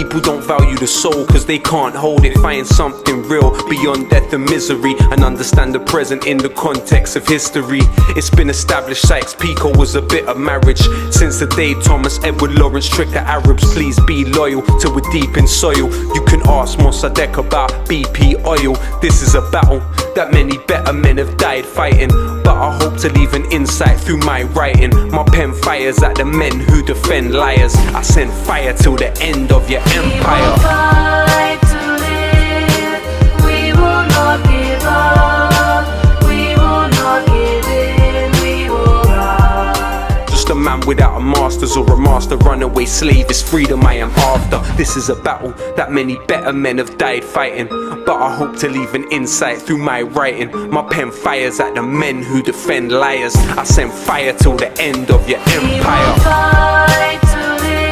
People don't value the soul cause they can't hold it. Find something real beyond death and misery, and understand the present in the context of history. It's been established Sykes-Picot was a bit of marriage since the day Thomas Edward Lawrence tricked the Arabs. Please be loyal till we're deep in soil. You can ask Mossadegh about BP oil. This is a battle that many better men have died fighting, but I hope to leave an insight through my writing. My pen fires at the men who defend liars. I send fire till the end of your empire. Fight to live. We will not give up. We will not give in. We will rise. Just a man without a master's or a master runaway slave is freedom I am after. This is a battle that many better men have died fighting, but I hope to leave an insight through my writing. My pen fires at the men who defend liars. I send fire till the end of your empire. Fight to live.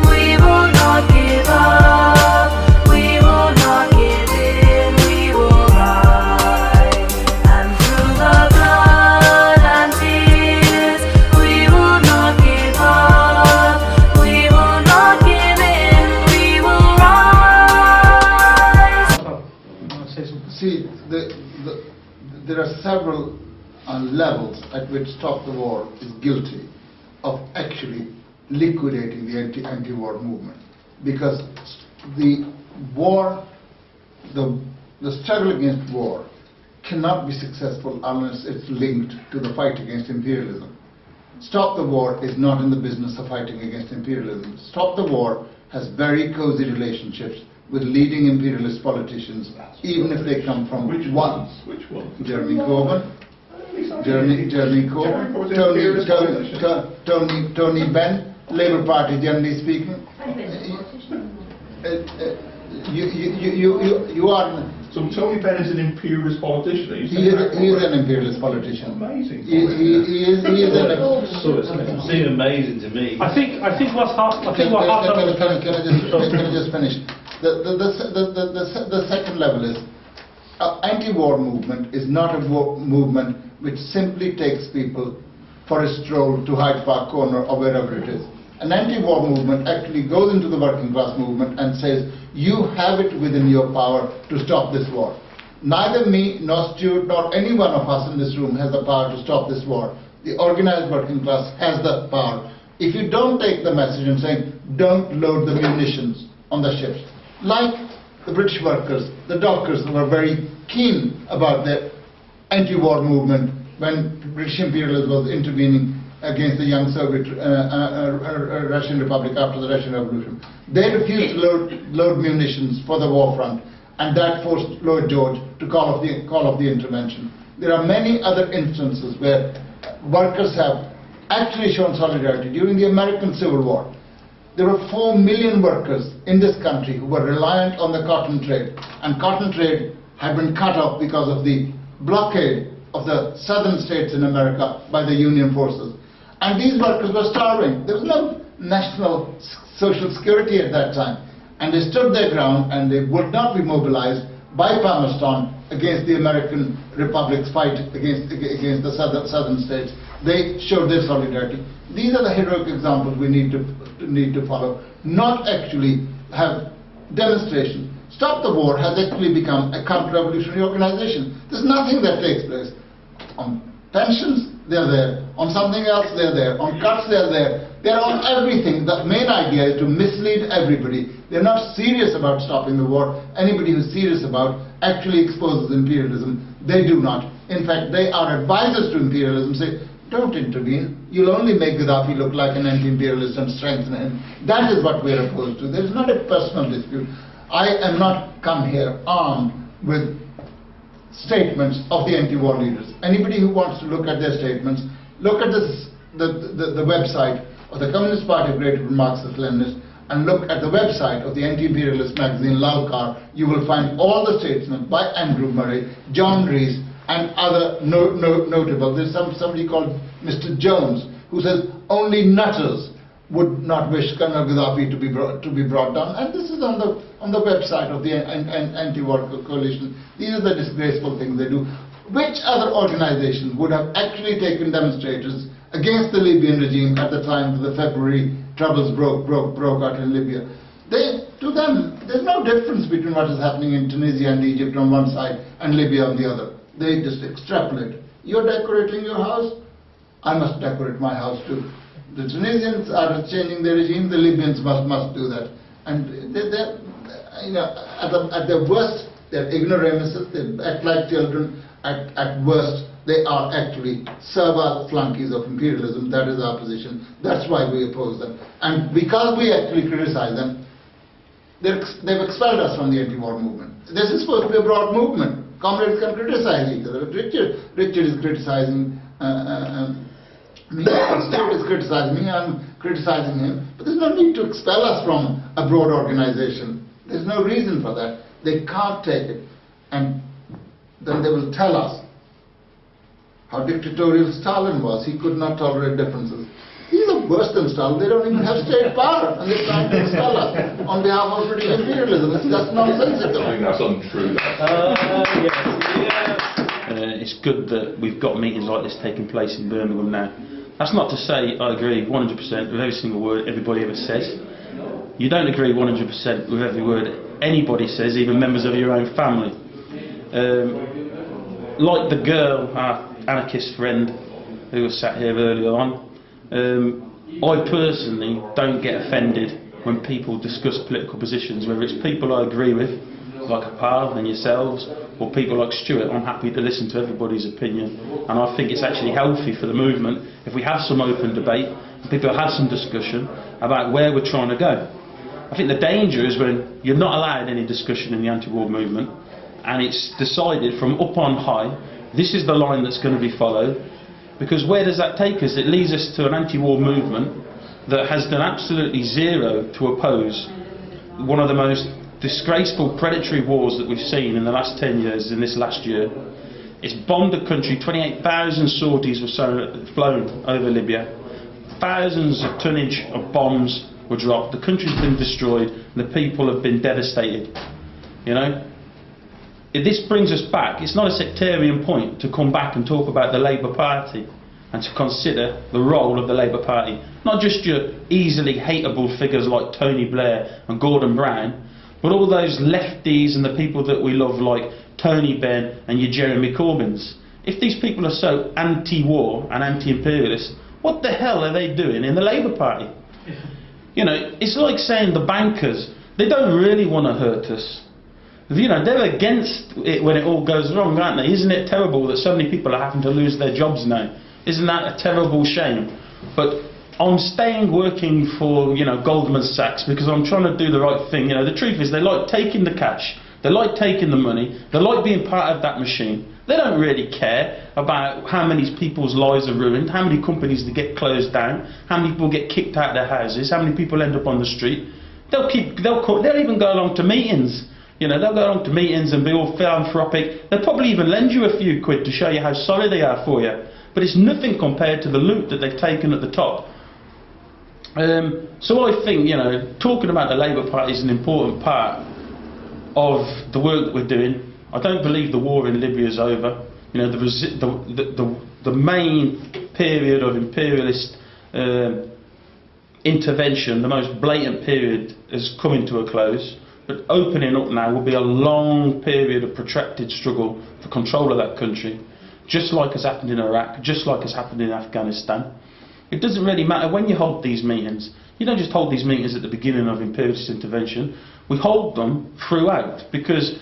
We will not give up. We will not give in. We will rise. And through the blood and tears, we will not give up. We will not give in. We will rise. See, there are several levels at which Stop the War is guilty of actually liquidating the anti-war movement, because the war, the struggle against war cannot be successful unless it's linked to the fight against imperialism. Stop the War is not in the business of fighting against imperialism. Stop the War has very cozy relationships with leading imperialist politicians, even if they come from Which ones? Jeremy Corbyn, Tony Benn, Labour Party generally speaking. You are. So Tony Benn is an imperialist politician. He is an imperialist politician. Amazing. He is It seems amazing to me. I think what's happened. Can I just finish? The second level is anti-war movement is not a movement which simply takes people for a stroll to Hyde Park Corner or wherever it is. An anti-war movement actually goes into the working class movement and says, you have it within your power to stop this war. Neither me, nor Stuart, nor any one of us in this room has the power to stop this war. The organized working class has the power. If you don't take the message and say, don't load the munitions on the ships, like the British workers, the dockers were very keen about the anti-war movement when British imperialism was intervening against the young Soviet Russian Republic after the Russian Revolution. They refused to load munitions for the war front, and that forced Lloyd George to call off the intervention. There are many other instances where workers have actually shown solidarity. During the American Civil War, there were 4 million workers in this country who were reliant on the cotton trade, and cotton trade had been cut off because of the blockade of the southern states in America by the Union forces. And these workers were starving. There was no national social security at that time. And they stood their ground, and they would not be mobilized by Palmerston against the American Republic's fight against the southern states. They showed their solidarity. These are the heroic examples we need to follow, not actually have demonstration. Stop the War has actually become a counter-revolutionary organization. There's nothing that takes place. On pensions, they're there. On something else, they're there. On cuts, they're there. They're on everything. The main idea is to mislead everybody. They're not serious about stopping the war. Anybody who's serious about actually exposes imperialism. They do not. In fact, they are advisors to imperialism, say, don't intervene. You'll only make Gaddafi look like an anti-imperialist and strengthen him. That is what we're opposed to. There is not a personal dispute. I am not come here armed with statements of the anti-war leaders. Anybody who wants to look at their statements, look at the website of the Communist Party of Great Britain Marxist-Leninists, and look at the website of the anti-imperialist magazine Lalkar. You will find all the statements by Andrew Murray, John Rees, and other notable. There's somebody called Mr. Jones who says only nutters would not wish Colonel Gaddafi to be brought down, and this is on the website of the anti-war coalition. These are the disgraceful things they do. Which other organization would have actually taken demonstrators against the Libyan regime at the time the February troubles broke out in Libya? To them, there's no difference between what is happening in Tunisia and Egypt on one side and Libya on the other. They just extrapolate. You're decorating your house, I must decorate my house too. The Tunisians are changing their regime, the Libyans must do that. And at their worst, they're ignoramuses, they act like children. At worst, they are actually servile flunkies of imperialism. That is our position. That's why we oppose them. And because we actually criticize them, they've expelled us from the anti-war movement. This is supposed to be a broad movement. Comrades can criticize each other. Richard is criticizing me, Stuart is criticizing me, I'm criticizing him. But there's no need to expel us from a broad organization. There's no reason for that. They can't take it. And then they will tell us how dictatorial Stalin was. He could not tolerate differences. These are worse than Stalin. They don't even have state power, and they're trying to expel us on behalf of British imperialism. It's just nonsensical. I think that's untrue. It's good that we've got meetings like this taking place in Birmingham now. That's not to say I agree 100% with every single word everybody ever says. You don't agree 100% with every word anybody says, even members of your own family. Like the girl, our anarchist friend who was sat here earlier on, I personally don't get offended when people discuss political positions, whether it's people I agree with, like Apal and yourselves, or people like Stuart. I'm happy to listen to everybody's opinion, and I think it's actually healthy for the movement if we have some open debate and people have some discussion about where we're trying to go. I think the danger is when you're not allowed any discussion in the anti-war movement, and it's decided from up on high, this is the line that's going to be followed. Because where does that take us? It leads us to an anti-war movement that has done absolutely zero to oppose one of the most disgraceful predatory wars that we've seen in the last 10 years, in this last year. It's bombed the country. 28,000 sorties were flown over Libya. Thousands of tonnage of bombs were dropped. The country's been destroyed and the people have been devastated. You know? If this brings us back, it's not a sectarian point to come back and talk about the Labour Party and to consider the role of the Labour Party. Not just your easily hateable figures like Tony Blair and Gordon Brown, but all those lefties and the people that we love like Tony Benn and your Jeremy Corbyns. If these people are so anti-war and anti-imperialist, what the hell are they doing in the Labour Party? You know, it's like saying the bankers, they don't really want to hurt us. You know, they're against it when it all goes wrong, aren't they? Isn't it terrible that so many people are having to lose their jobs now? Isn't that a terrible shame? But I'm staying working for, you know, Goldman Sachs because I'm trying to do the right thing. You know, the truth is they like taking the cash, they like taking the money, they like being part of that machine. They don't really care about how many people's lives are ruined, how many companies that get closed down, how many people get kicked out of their houses, how many people end up on the street. They'll even go along to meetings. You know, they'll go along to meetings and be all philanthropic. They'll probably even lend you a few quid to show you how sorry they are for you. But it's nothing compared to the loot that they've taken at the top. So I think, you know, talking about the Labour Party is an important part of the work that we're doing. I don't believe the war in Libya is over. You know, the main period of imperialist intervention, the most blatant period, is coming to a close. But opening up now will be a long period of protracted struggle for control of that country, just like has happened in Iraq, just like has happened in Afghanistan. It doesn't really matter when you hold these meetings. You don't just hold these meetings at the beginning of imperialist intervention. We hold them throughout, because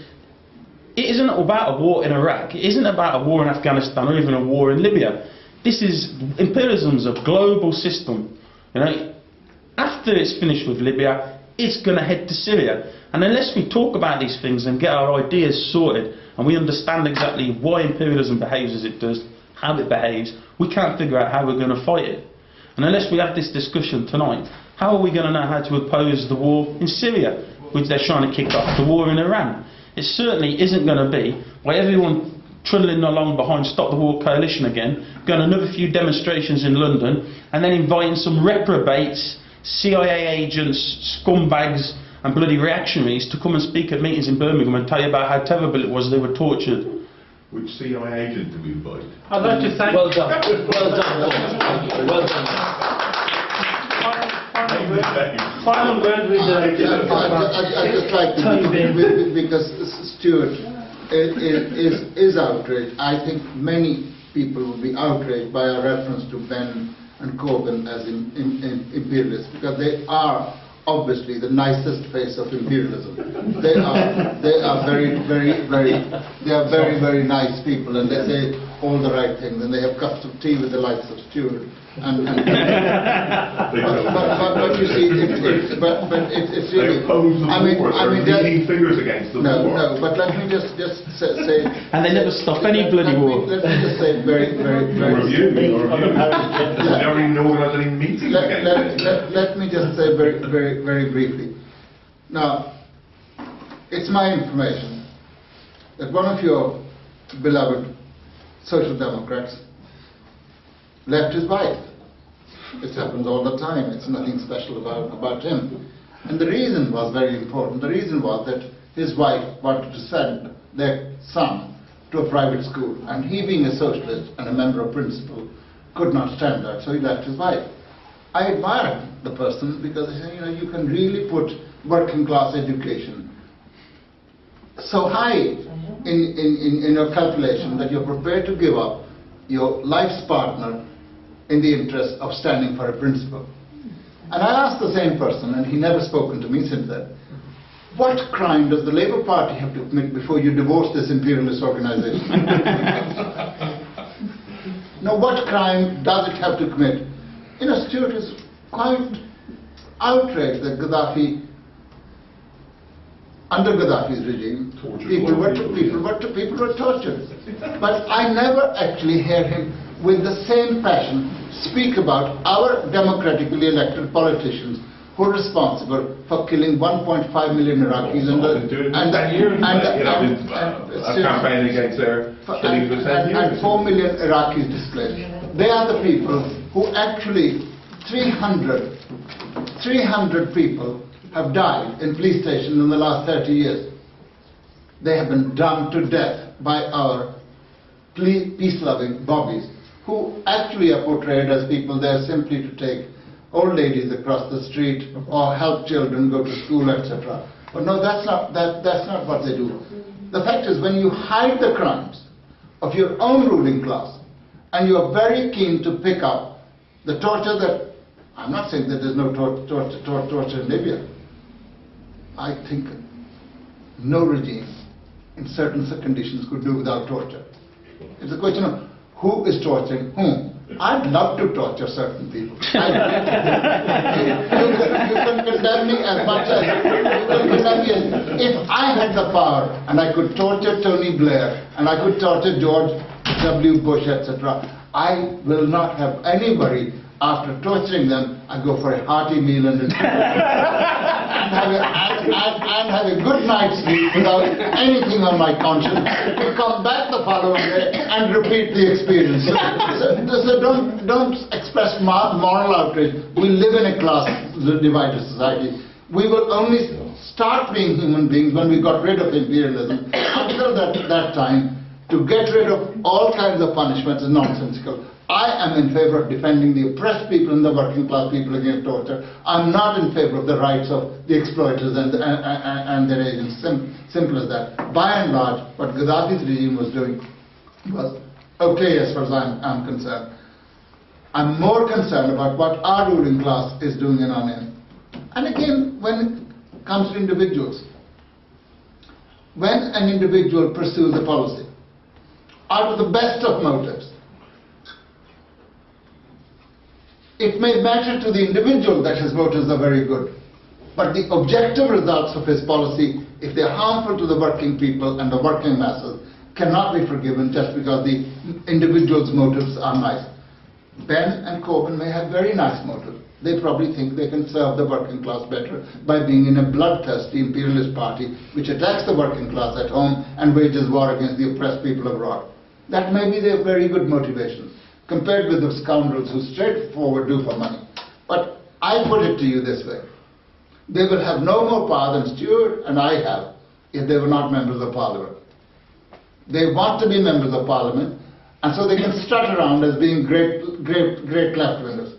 it isn't about a war in Iraq, it isn't about a war in Afghanistan or even a war in Libya. This is, imperialism's a global system. You know, after it's finished with Libya, it's going to head to Syria. And unless we talk about these things and get our ideas sorted and we understand exactly why imperialism behaves as it does, how it behaves, we can't figure out how we're going to fight it. And unless we have this discussion tonight, how are we going to know how to oppose the war in Syria, which they're trying to kick off, the war in Iran? It certainly isn't going to be by everyone trundling along behind Stop the War Coalition again, going another few demonstrations in London, and then inviting some reprobates, CIA agents, scumbags and bloody reactionaries to come and speak at meetings in Birmingham and tell you about how terrible it was they were tortured. Which CIA agent do we invite? I'd like to thank... Well done. Well done. Well done. Final word with I'd just like to, because Stuart is outraged. I think many people will be outraged by our reference to Ben and Corbyn as imperialists, because they are obviously the nicest face of imperialism. They are very nice people, and they say all the right things, and they have cups of tea with the likes of Stuart. But you see, it's really. leading figures against the war. No, but let me just say. And they never stop any bloody war. Let me just say very. Review. They don't even organise any meetings against it. Let me just say very briefly. Now, it's my information that one of your beloved Social Democrats left his wife. It happens all the time. It's nothing special about him. And the reason was very important. The reason was that his wife wanted to send their son to a private school, and he, being a socialist and a member of principle, could not stand that, so he left his wife. I admire the person, because you can really put working class education so high in your calculation that you're prepared to give up your life's partner in the interest of standing for a principle. And I asked the same person, and he never spoken to me since then, what crime does the Labour Party have to commit before you divorce this imperialist organisation? Now, what crime does it have to commit? Stuart is quite outraged that Gaddafi, under Gaddafi's regime, people were tortured. But I never actually hear him with the same passion speak about our democratically elected politicians who are responsible for killing 1.5 million Iraqis a campaign against their killing for 10 years. And 4 million Iraqis displaced. They are the people who actually 300 people have died in police stations in the last 30 years. They have been done to death by our peace-loving bobbies, who actually are portrayed as people there simply to take old ladies across the street or help children go to school, etc. But no, that's not what they do. The fact is, when you hide the crimes of your own ruling class, and you are very keen to pick up the torture that, I'm not saying that there's no torture in Libya. I think no regime in certain conditions could do without torture. It's a question of who is torturing whom. I'd love to torture certain people. You can condemn me as much as if I had the power and I could torture Tony Blair and I could torture George W. Bush, etc. I will not have any worry. After torturing them, I go for a hearty meal and have a good night's sleep without anything on my conscience, to come back the following day and repeat the experience. So don't express moral outrage. We live in a class-divided society. We will only start being human beings when we got rid of imperialism. Until that time, to get rid of all kinds of punishments is nonsensical. I am in favor of defending the oppressed people and the working class people against torture. I'm not in favor of the rights of the exploiters and their agents. Simple as that. By and large, what Gaddafi's regime was doing was okay as far as I'm concerned. I'm more concerned about what our ruling class is doing in our name. And again, when it comes to individuals, when an individual pursues a policy out of the best of motives, it may matter to the individual that his motives are very good, but the objective results of his policy, if they are harmful to the working people and the working masses, cannot be forgiven just because the individual's motives are nice. Ben and Corbyn may have very nice motives. They probably think they can serve the working class better by being in a bloodthirsty imperialist party which attacks the working class at home and wages war against the oppressed people abroad. That may be their very good motivation, compared with the scoundrels who straightforward do for money. But I put it to you this way. They will have no more power than Stuart and I have if they were not members of Parliament. They want to be members of Parliament, and so they can strut around as being great left-wingers.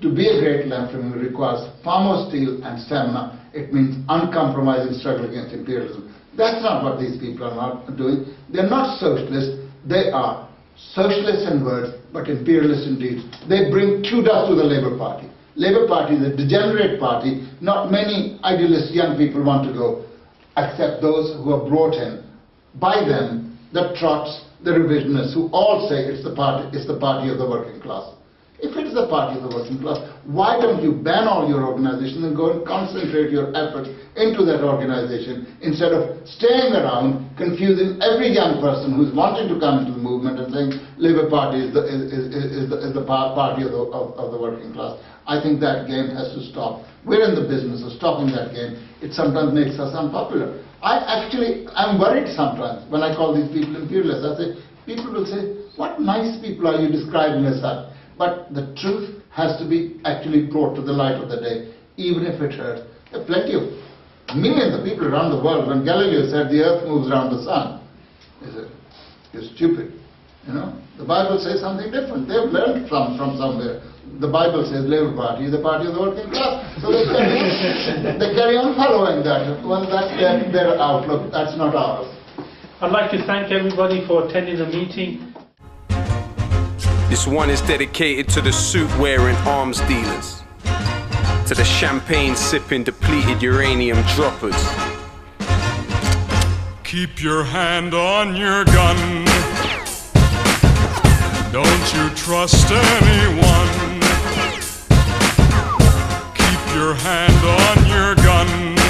to be a great left-wing requires far more steel and stamina. It means uncompromising struggle against imperialism. That's not what these people are not doing. They're not socialists. They are socialists in words, but imperialists in deeds. They bring kudos to the Labour Party. Labour Party is a degenerate party. Not many idealist young people want to go, except those who are brought in by them, the Trots, the revisionists, who all say it's the party of the working class. If it is the party of the working class, why don't you ban all your organizations and go and concentrate your efforts into that organization instead of staying around, confusing every young person who's wanting to come into the movement and saying Labour Party is the party of the working class. I think that game has to stop. We're in the business of stopping that game. It sometimes makes us unpopular. I'm worried sometimes when I call these people imperialists. I say, people will say, what nice people are you describing as such? But the truth has to be actually brought to the light of the day, even if it hurts. There are plenty of millions of people around the world. When Galileo said the earth moves around the sun, they said, you're stupid. You know, the Bible says something different. They've learned from somewhere. The Bible says Labour Party is the party of the working class. So they carry on following that. Well, that's their outlook. That's not ours. I'd like to thank everybody for attending the meeting. This one is dedicated to the suit-wearing arms dealers, to the champagne-sipping, depleted uranium droppers. Keep your hand on your gun. Don't you trust anyone. Keep your hand on your gun.